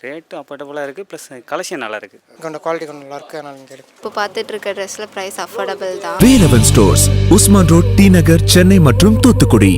Rate அஃபோர்டபுளாக இருக்குது, plus collection நல்லா இருக்குது. கொஞ்சம் குவாலிட்டி கொஞ்சம் நல்லா இருக்குது, அதனால் நீங்கள் எடுக்கும். இப்போ பார்த்துட்டு இருக்க ட்ரெஸ்ஸில் ப்ரைஸ் அஃபோர்டபுள் தான். வேலவன் ஸ்டோர்ஸ், உஸ்மான் ரோட், டி நகர், சென்னை மற்றும் தூத்துக்குடி.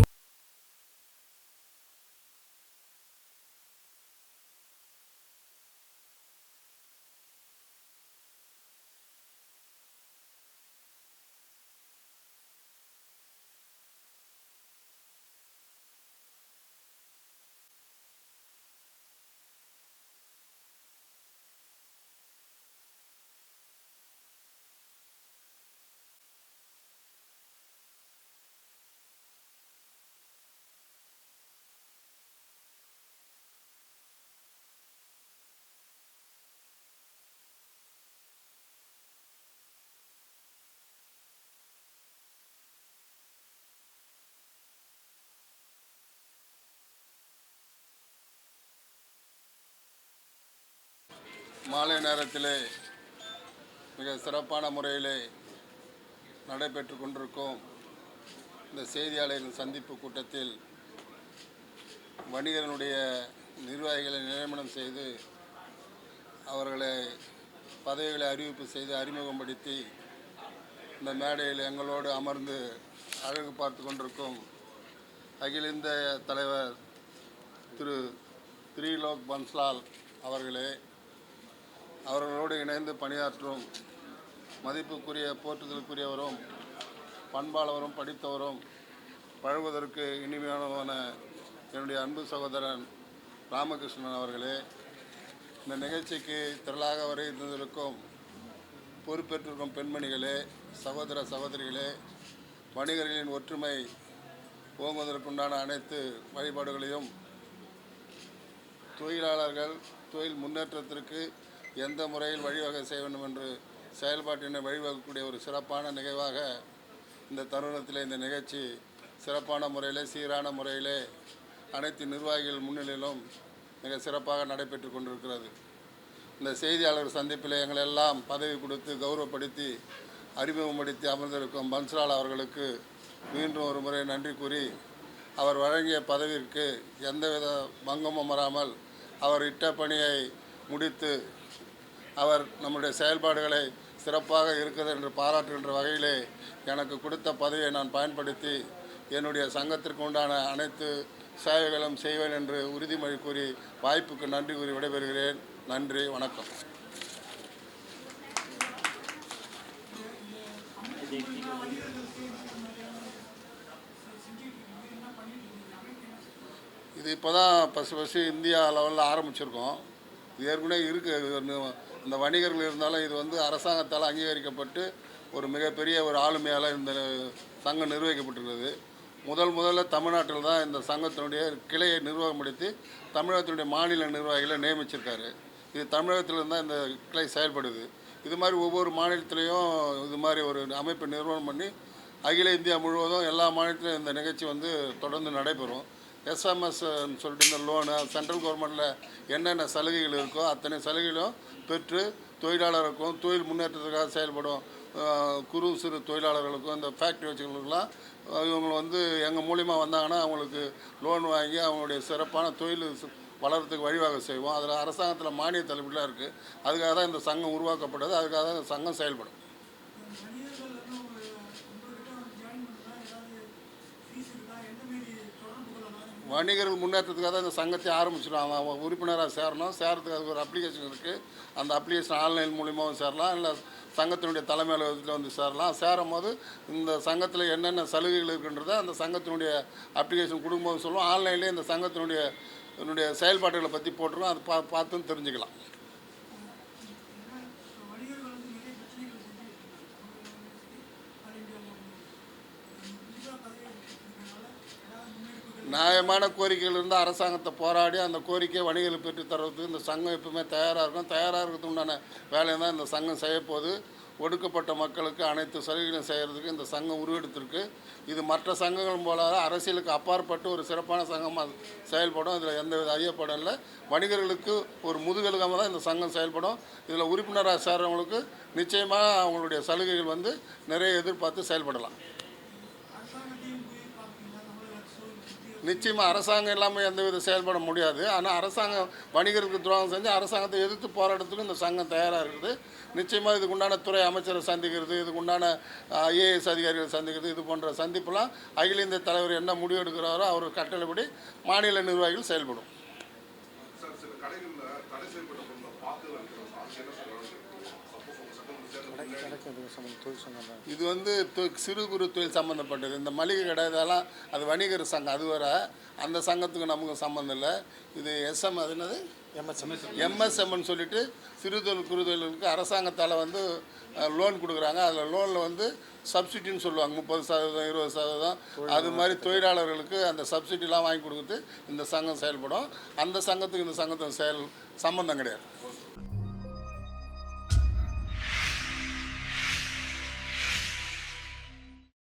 மாலை நேரத்திலே மிக சிறப்பான முறையிலே நடைபெற்று கொண்டிருக்கும் இந்த செய்தியாளர்கள் சந்திப்பு கூட்டத்தில் வணிகர்களுடைய நிர்வாகிகளை நியமனம் செய்து அவர்களை பதவிகளை அறிவிப்பு செய்து அறிமுகப்படுத்தி இந்த மேடையில் எங்களோடு அமர்ந்து அழகு பார்த்து கொண்டிருக்கும் அகில இந்திய தலைவர் திரு திரிலோக் பன்ஸ்லால் அவர்களே, அவர்களோடு இணைந்து பணியாற்றும் மதிப்புக்குரிய போற்றுதலுக்குரியவரும் பண்பாளவரும் படித்தவரும் பழகுவதற்கு இனிமையானவரான என்னுடைய அன்பு சகோதரன் ராமகிருஷ்ணன் அவர்களே, இந்த நிகழ்ச்சிக்கு திரளாக வருகின்றிருக்கும் பொறுப்பேற்றிருக்கும் பெண்மணிகளே, சகோதர சகோதரிகளே, வணிகர்களின் ஒற்றுமை ஓங்குவதற்குண்டான அனைத்து வழிபாடுகளையும் தொழிலாளர்கள் தொழில் முன்னேற்றத்திற்கு எந்த முறையில் வழிவகை செய்ய வேண்டும் என்று செயல்பாட்டினை வழிவகுக்கக்கூடிய ஒரு சிறப்பான நிகழ்வாக இந்த தருணத்தில் இந்த நிகழ்ச்சி சிறப்பான முறையிலே சீரான முறையிலே அனைத்து நிர்வாகிகள் முன்னிலையிலும் மிக சிறப்பாக நடைபெற்று கொண்டிருக்கிறது. இந்த செய்தியாளர் சந்திப்பில் எங்களெல்லாம் பதவி கொடுத்து கௌரவப்படுத்தி அறிமுகப்படுத்தி அமர்ந்திருக்கும் பன்ஸ்லால் அவர்களுக்கு மீண்டும் ஒரு முறை நன்றி கூறி, அவர் வழங்கிய பதவிற்கு எந்தவித பங்கமும் வராமல் அவர் இட்ட பணியை முடித்து அவர் நம்முடைய செயல்பாடுகளை சிறப்பாக இருக்கிறது என்று பாராட்டுகின்ற வகையிலே எனக்கு கொடுத்த பதவியை நான் பயன்படுத்தி என்னுடைய சங்கத்திற்கு உண்டான அனைத்து சேவைகளும் செய்வேன் என்று உறுதிமொழி கூறி வாய்ப்புக்கு நன்றி கூறி விடைபெறுகிறேன். நன்றி, வணக்கம். இது இப்போ தான் ஃபஸ்ட்டு இந்தியா லெவலில் ஆரம்பிச்சிருக்கோம். இது ஏற்கனவே இருக்குது. இந்த வணிகர்கள் இருந்தாலும் இது வந்து அரசாங்கத்தால் அங்கீகரிக்கப்பட்டு ஒரு மிகப்பெரிய ஒரு ஆளுமையால் இந்த சங்கம் நிர்வகிக்கப்பட்டிருக்கிறது. முதல்ல தமிழ்நாட்டில் தான் இந்த சங்கத்தினுடைய கிளையை நிர்வாகப்படுத்தி தமிழகத்தினுடைய மாநில நிர்வாகிகளை நியமிச்சிருக்காரு. இது தமிழகத்தில் தான் இந்த கிளை செயல்படுது. இது மாதிரி ஒவ்வொரு மாநிலத்திலையும் இது மாதிரி ஒரு அமைப்பை நிறுவனம் பண்ணி அகில இந்தியா முழுவதும் எல்லா மாநிலத்திலும் இந்த நிகழ்ச்சி வந்து தொடர்ந்து நடைபெறும். எஸ்எம்எஸ்ன்னு சொல்லிட்டு இந்த லோனு சென்ட்ரல் கவர்மெண்ட்டில் என்னென்ன சலுகைகள் இருக்கோ அத்தனை சலுகைகளும் பெற்று தொழிலாளருக்கும் தொழில் முன்னேற்றத்துக்காக செயல்படும் குறு சிறு தொழிலாளர்களுக்கும் இந்த ஃபேக்ட்ரி வச்சுகளுக்கெல்லாம் இவங்க வந்து எங்கள் மூலிமா வந்தாங்கன்னா அவங்களுக்கு லோன் வாங்கி அவங்களுடைய சிறப்பான தொழில் வளர்கிறதுக்கு வழிவகை செய்வோம். அதில் அரசாங்கத்தில் மானிய தள்ளுபடிலாம் இருக்குது. அதுக்காக தான் இந்த சங்கம் உருவாக்கப்பட்டது. அதுக்காக தான் இந்த சங்கம் செயல்படும். வணிகர்கள் முன்னேற்றத்துக்காக தான் இந்த சங்கத்தை ஆரம்பிச்சிடும். அவன் உறுப்பினராக சேரணும். சேர்றதுக்கு அதுக்கு ஒரு அப்ளிகேஷன் இருக்குது. அந்த அப்ளிகேஷன் ஆன்லைன் மூலியமாகவும் சேரலாம், இல்லை சங்கத்தினுடைய தலைமை அலுவலகத்தில் வந்து சேரலாம். சேரும் போது இந்த சங்கத்தில் என்னென்ன சலுகைகள் இருக்குன்றதை அந்த சங்கத்தினுடைய அப்ளிகேஷன் கொடுக்கும்போது சொல்லுவோம். ஆன்லைன்லேயே இந்த சங்கத்தினுடைய செயல்பாடுகளை பற்றி போட்டுருவோம். அது பார்த்துன்னு தெரிஞ்சுக்கலாம். நியாயமான கோரிக்கைகள் இருந்தால் அரசாங்கத்தை போராடி அந்த கோரிக்கையை வணிகர்கள் பெற்று தர்றதுக்கு இந்த சங்கம் எப்பவுமே தயாராக இருக்கும். தயாராக இருக்கிறதுக்கு உண்டான வேலையை தான் இந்த சங்கம் செய்யப்போகுது. ஒடுக்கப்பட்ட மக்களுக்கு அனைத்து சலுகைகளும் செய்கிறதுக்கு இந்த சங்கம் உருவெடுத்திருக்கு. இது மற்ற சங்கங்கள் போல அரசியலுக்கு அப்பாற்பட்டு ஒரு சிறப்பான சங்கமாக செயல்படும். இதில் எந்தவித ஐயப்படம் இல்லை. வணிகர்களுக்கு ஒரு முதுகெலுக்காக தான் இந்த சங்கம் செயல்படும். இதில் உறுப்பினராக சேர்றவங்களுக்கு நிச்சயமாக அவங்களுடைய சலுகைகள் வந்து நிறைய எதிர்பார்த்து செயல்படலாம். நிச்சயமாக அரசாங்கம் இல்லாமல் எந்தவித செயல்பட முடியாது. ஆனால் அரசாங்கம் வணிகருக்கு துரோகம் செஞ்சு அரசாங்கத்தை எதிர்த்து போராட்டத்துக்கு இந்த சங்கம் தயாராக இருக்குது. நிச்சயமாக இதுக்குண்டான துறை அமைச்சரை சந்திக்கிறது, இதுக்குண்டான ஐஏஎஸ் அதிகாரிகளை சந்திக்கிறது, இது போன்ற சந்திப்பெல்லாம் அகில இந்திய தலைவர் என்ன முடிவு எடுக்கிறாரோ அவர் கட்டளைப்படி மாநில நிர்வாகிகள் செயல்படும். இது வந்து சிறு குறு தொழில் சம்மந்தப்பட்டது. இந்த மளிகை கடை இதெல்லாம் அது வணிகர் சங்கம், அது வர அந்த சங்கத்துக்கு நமக்கு சம்மந்தம் இல்லை. இது எஸ்எம், அது என்னது எம்எஸ்எம்னு சொல்லிட்டு சிறு தொழில் குறு தொழிலுக்கு அரசாங்கத்தால் வந்து லோன் கொடுக்குறாங்க. அதில் லோனில் வந்து சப்சிடின்னு சொல்லுவாங்க, 30%, 20%. அது மாதிரி தொழிலாளர்களுக்கு அந்த சப்சிடிலாம் வாங்கி கொடுக்குறது இந்த சங்கம் செயல்படும். அந்த சங்கத்துக்கு இந்த சங்கத்துக்கு சம்பந்தம் கிடையாது.